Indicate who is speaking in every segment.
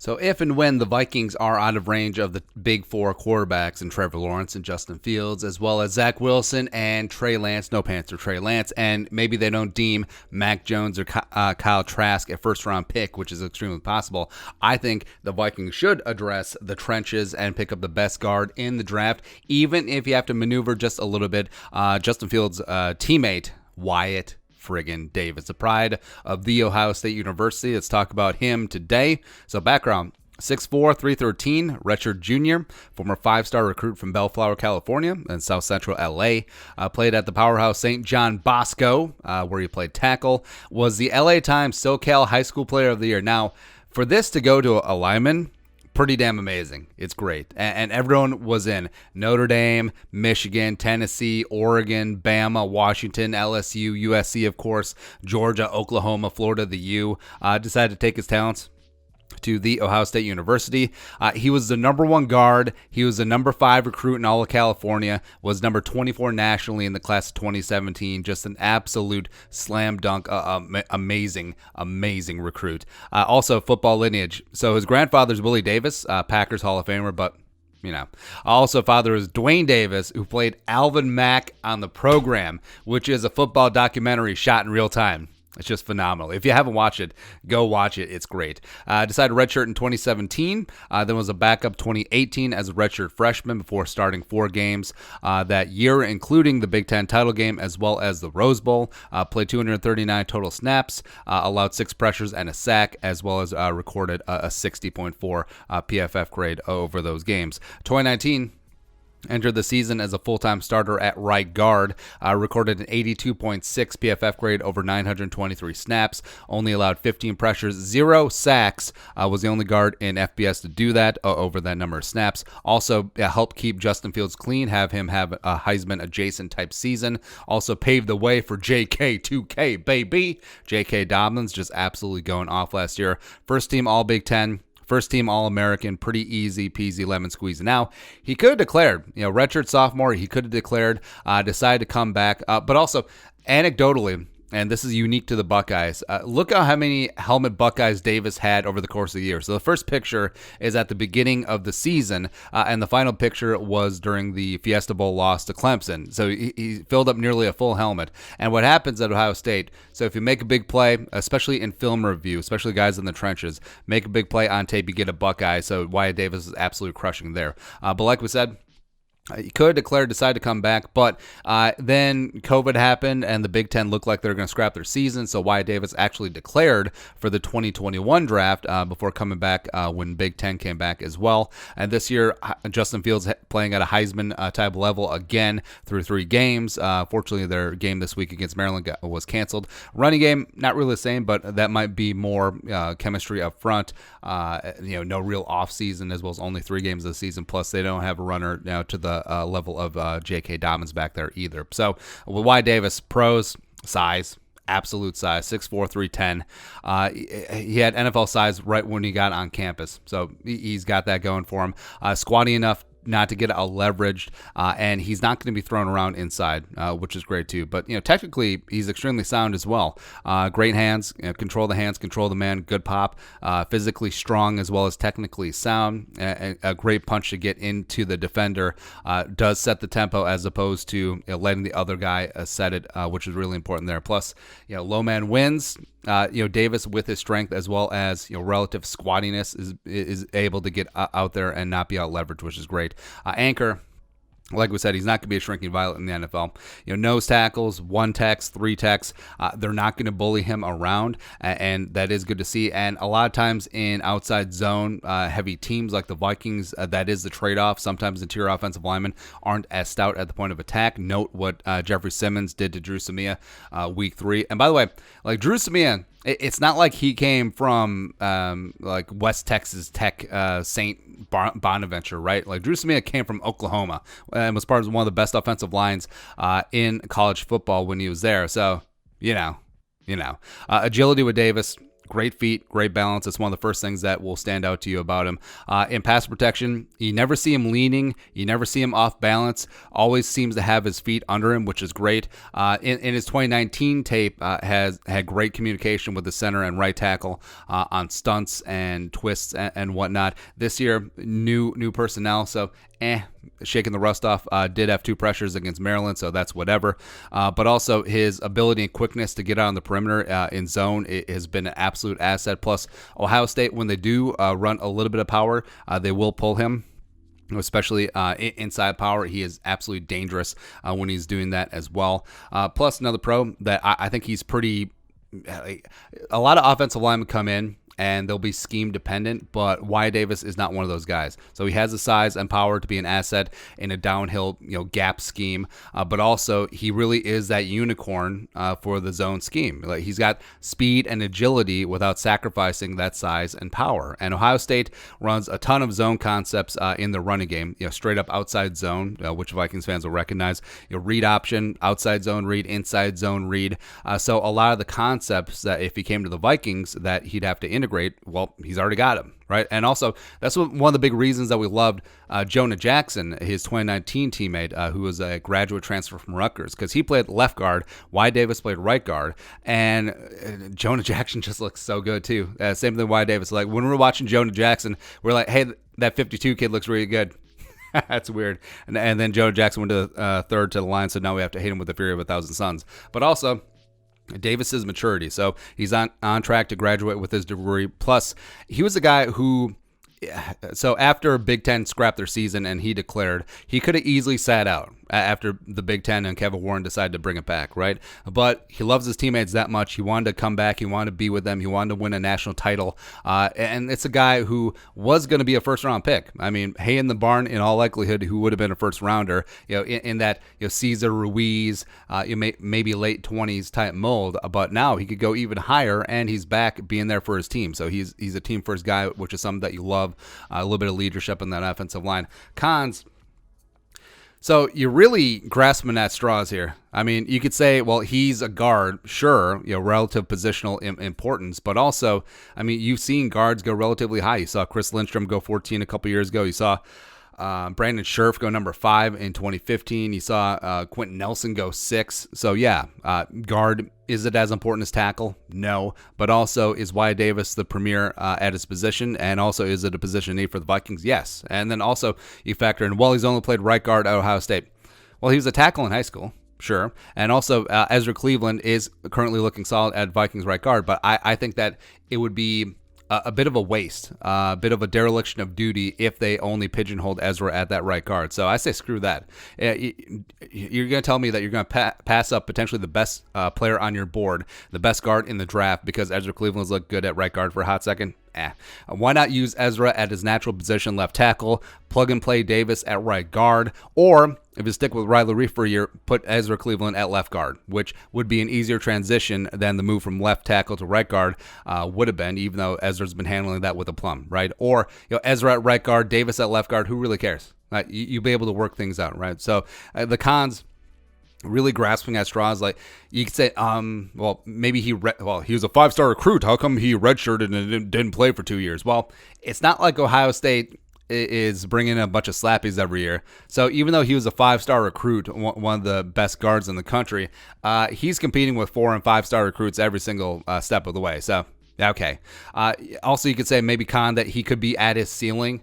Speaker 1: So if and when the Vikings are out of range of the big four quarterbacks in Trevor Lawrence and Justin Fields, as well as Zach Wilson and Trey Lance, no Panther Trey Lance, and maybe they don't deem Mac Jones or Kyle Trask a first-round pick, which is extremely possible, I think the Vikings should address the trenches and pick up the best guard in the draft, even if you have to maneuver just a little bit. Justin Fields' teammate, Wyatt Davis, the pride of The Ohio State University. Let's talk about him today. So background, 6'4", 313, redshirt junior, former five-star recruit from Bellflower, California, and South Central LA. Played at the powerhouse St. John Bosco, where he played tackle. Was the LA Times SoCal High School Player of the Year. Now, for this to go to a lineman, pretty damn amazing. It's great. And everyone was in. Notre Dame, Michigan, Tennessee, Oregon, Bama, Washington, LSU, USC, of course, Georgia, Oklahoma, Florida, the U. Decided to take his talents to The Ohio State University. He was the number one guard. He was the number 5 recruit in all of California, was number 24 nationally in the class of 2017. Just an absolute slam dunk, amazing recruit. Also, football lineage. So his grandfather's Willie Davis, Packers Hall of Famer, but also father is Dwayne Davis, who played Alvin Mack on The Program, which is a football documentary shot in real time. It's just phenomenal. If you haven't watched it, go watch it. It's great. Decided redshirt in 2017. Then was a backup 2018 as a redshirt freshman before starting 4 games that year, including the Big Ten title game as well as the Rose Bowl. Played 239 total snaps, allowed 6 pressures and a sack, as well as recorded a 60.4 PFF grade over those games. 2019. Entered the season as a full-time starter at right guard, recorded an 82.6 PFF grade over 923 snaps, only allowed 15 pressures, 0 sacks, was the only guard in FBS to do that over that number of snaps. Also helped keep Justin Fields clean, have him have a Heisman-adjacent type season. Also paved the way for JK2K, baby. J.K. Dobbins just absolutely going off last year. First team All Big Ten. First team All-American, pretty easy peasy lemon squeezy. Now, he could have declared, redshirt sophomore, he could have declared, decided to come back. But also, anecdotally, and this is unique to the Buckeyes, look at how many helmet Buckeyes Davis had over the course of the year. So the first picture is at the beginning of the season, and the final picture was during the Fiesta Bowl loss to Clemson. So he filled up nearly a full helmet. And what happens at Ohio State, so if you make a big play, especially in film review, especially guys in the trenches, make a big play on tape, you get a Buckeye. So Wyatt Davis is absolutely crushing there. But like we said, he could declare, decide to come back, but then COVID happened and the Big Ten looked like they were going to scrap their season, so Wyatt Davis actually declared for the 2021 draft before coming back when Big Ten came back as well. And this year, Justin Fields playing at a Heisman-type level again through 3 games. Fortunately, their game this week against Maryland was canceled. Running game, not really the same, but that might be more chemistry up front. No real offseason, as well as only 3 games of the season, plus they don't have a runner now to the level of J.K. Dobbins back there either. So with Wyatt Davis, pros, size, absolute size, 6'4", 310. He had NFL size right when he got on campus. So he's got that going for him. Squatty enough not to get out leveraged, and he's not going to be thrown around inside, which is great too. But technically, he's extremely sound as well. Great hands, control the hands, control the man, good pop, physically strong as well as technically sound. A great punch to get into the defender. Does set the tempo as opposed to letting the other guy set it, which is really important there. Plus, low man wins. Davis with his strength as well as relative squattiness is able to get out there and not be out leveraged, which is great. Anchor. Like we said, he's not going to be a shrinking violet in the NFL. Nose tackles, 1 techs, 3 techs, they're not going to bully him around, and that is good to see. And a lot of times in outside zone heavy teams like the Vikings, that is the trade-off. Sometimes interior offensive linemen aren't as stout at the point of attack. Note what Jeffrey Simmons did to Drew Samia week 3. And by the way, like Drew Samia, it's not like he came from like West Texas Tech, St. Bonaventure, right? Like Drew Samia came from Oklahoma and was part of one of the best offensive lines in college football when he was there. So, agility with Davis. great feet, great balance. It's one of the first things that will stand out to you about him. In pass protection, you never see him leaning. You never see him off balance. Always seems to have his feet under him, which is great. In his 2019 tape, has had great communication with the center and right tackle on stunts and twists and whatnot. This year, new personnel, so shaking the rust off. Did have 2 pressures against Maryland, so that's whatever. But also his ability and quickness to get out on the perimeter in zone has been an absolute asset. Plus, Ohio State, when they do run a little bit of power, they will pull him. Especially inside power. He is absolutely dangerous when he's doing that as well. Plus, another pro that I think he's pretty... A lot of offensive linemen come in and they'll be scheme dependent, but Wyatt Davis is not one of those guys. So he has the size and power to be an asset in a downhill, gap scheme, but also he really is that unicorn for the zone scheme. Like, he's got speed and agility without sacrificing that size and power. And Ohio State runs a ton of zone concepts in the running game, straight up outside zone, which Vikings fans will recognize. Read option, outside zone read, inside zone read. So a lot of the concepts that if he came to the Vikings that he'd have to integrate, well, he's already got him, right? And also, that's one of the big reasons that we loved Jonah Jackson, his 2019 teammate, who was a graduate transfer from Rutgers, because he played left guard, Wyatt Davis played right guard, and Jonah Jackson just looks so good, too. Same thing with Wyatt Davis. Like, when we're watching Jonah Jackson, we're like, hey, that 52 kid looks really good. That's weird. And then Jonah Jackson went to third to the line, so now we have to hate him with the fury of 1,000 suns. But also, Davis's maturity. So he's on track to graduate with his degree. Plus, he was a guy who, so after Big Ten scrapped their season and he declared, he could have easily sat out after the Big Ten and Kevin Warren decided to bring it back, right? But he loves his teammates that much. He wanted to come back. He wanted to be with them. He wanted to win a national title. And it's a guy who was going to be a first-round pick. I mean, hay in the barn, in all likelihood, who would have been a first-rounder, in that Cesar Ruiz, maybe late 20s type mold. But now he could go even higher, and he's back being there for his team. So he's a team-first guy, which is something that you love. A little bit of leadership in that offensive line. Cons. So you're really grasping at straws here. I mean, you could say, well, he's a guard, sure, relative positional importance, but also, I mean, you've seen guards go relatively high. You saw Chris Lindstrom go 14 a couple years ago. You saw Brandon Scherf go number 5 in 2015. You saw Quentin Nelson go 6. So yeah, guard, is it as important as tackle? No. But also, is Wyatt Davis the premier at his position? And also, is it a position need for the Vikings? Yes. And then also, you factor in, well, he's only played right guard at Ohio State. Well, he was a tackle in high school. Sure. And also, Ezra Cleveland is currently looking solid at Vikings right guard. But I think that it would be a bit of a waste, a bit of a dereliction of duty if they only pigeonholed Ezra at that right guard. So I say screw that. You're going to tell me that you're going to pass up potentially the best player on your board, the best guard in the draft, because Ezra Cleveland's looked good at right guard for a hot second? Why not use Ezra at his natural position, left tackle, plug and play Davis at right guard, or if you stick with Riley Reif for a year, put Ezra Cleveland at left guard, which would be an easier transition than the move from left tackle to right guard would have been, even though Ezra's been handling that with aplomb, right? Or Ezra at right guard, Davis at left guard, who really cares? You'll be able to work things out, right? So the cons, really grasping at straws. Like, you could say, well, maybe he was a 5-star recruit. How come he redshirted and didn't play for 2 years? Well, it's not like Ohio State is bringing in a bunch of slappies every year. So even though he was a 5-star recruit, one of the best guards in the country, he's competing with 4- and 5-star recruits every single step of the way. So, okay. Also, you could say maybe con that he could be at his ceiling.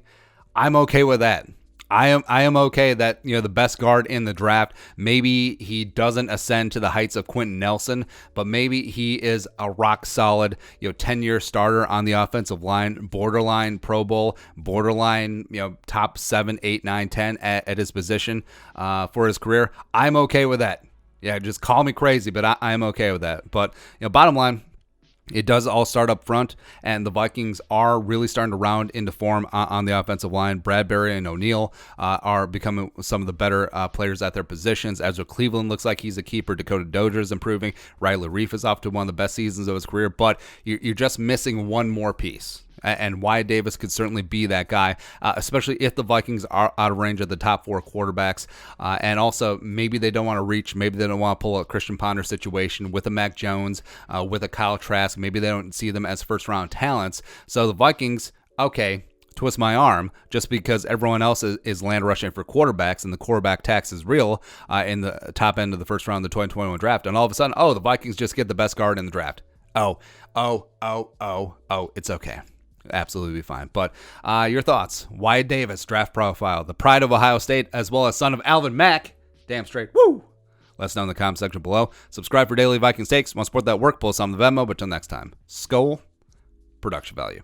Speaker 1: I'm okay with that. I am okay that the best guard in the draft, maybe he doesn't ascend to the heights of Quentin Nelson, but maybe he is a rock solid 10-year starter on the offensive line, borderline Pro Bowl, borderline top 7, 8, 9, 10 at his position for his career. I'm okay with that. Yeah, just call me crazy, but I'm okay with that. But bottom line, it does all start up front, and the Vikings are really starting to round into form on the offensive line. Bradbury and O'Neal are becoming some of the better players at their positions. Ezra Cleveland looks like he's a keeper. Dakota Dozier is improving. Riley Reif is off to one of the best seasons of his career, but you're just missing one more piece. And Wyatt Davis could certainly be that guy, especially if the Vikings are out of range of the top 4 quarterbacks. And also, maybe they don't want to reach. Maybe they don't want to pull a Christian Ponder situation with a Mac Jones, with a Kyle Trask. Maybe they don't see them as first-round talents. So the Vikings, okay, twist my arm, just because everyone else is land rushing for quarterbacks and the quarterback tax is real in the top end of the first round of the 2021 draft. And all of a sudden, the Vikings just get the best guard in the draft. It's okay. Absolutely fine. But your thoughts? Wyatt Davis, draft profile, the pride of Ohio State, as well as son of Alvin Mack. Damn straight. Woo! Let us know in the comment section below. Subscribe for daily Vikings takes. Want to support that work? Pull us on the Venmo. But till next time, Skol, production value.